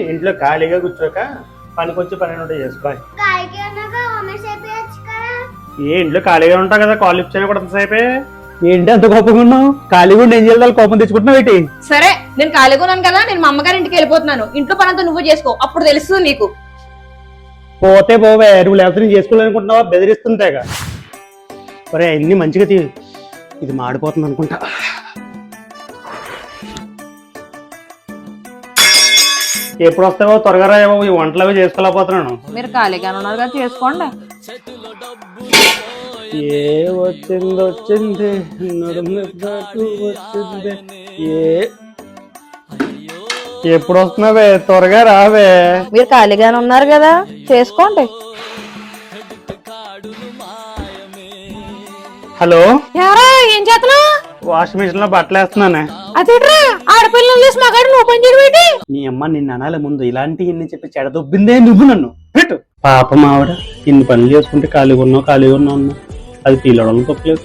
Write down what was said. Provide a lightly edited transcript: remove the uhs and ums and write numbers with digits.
ఇంట్లో ఖాళీగా కూర్చోక పనికొచ్చి పని ఉంటే చేసుకో. ఏ ఇంట్లో ఖాళీగా ఉంటావు కదా, కాల్ లిఫ్ట్ చేయడం కూడా అంతసేపే. ఏంటి అంత కోపంగా ఉన్నావు? ఖాళీగా ఉండి ఏం చేయాలి? కోపం తెచ్చుకుంటున్నావు ఏంటి? సరే నేను ఖాళీగా ఉన్నాను కదా, నేను మా అమ్మగారి ఇంటికి వెళ్ళిపోతున్నాను. ఇంట్లో పనంతా నువ్వు చేసుకో, అప్పుడు తెలుస్తుంది నీకు. పోతే పోవే, నువ్వు లేకపోతే నేను చేసుకోవాలనుకుంటున్నావా? బెదిరిస్తుంటేగా. సరే అన్ని మంచిగా ఇది మాడిపోతుంది అనుకుంటా. ఎప్పుడు వస్తావో త్వరగా రాయో, ఈ వంటలు అవి చేసుకోలేకపోతున్నాను. మీరు ఖాళీగా ఉన్నారు కదా, చేసుకోండి. ఏ వచ్చింది ఎప్పుడు వస్తున్నావే? త్వరగా రావే. మీరు ఖాళీగానే ఉన్నారు కదా, చేసుకోండి. హలో, ఏం చేస్తున్నావు? వాషింగ్ మిషన్ లో బట్టలు వేస్తున్నానే. అదేట్రా ఆడపిల్లలు మగాడు నువ్వు పని చేయడం. నీ అమ్మ నిన్ను అనాలి ముందు, ఇలాంటి ఇన్ని చెప్పి చెడదొబ్బిందే నువ్వు నన్ను. పెట్టు పాపం ఆవిడ ఇన్ని పనులు చేసుకుంటే ఖాళీగా ఉన్నావు అన్న అది పీలవడం తప్పలేదు.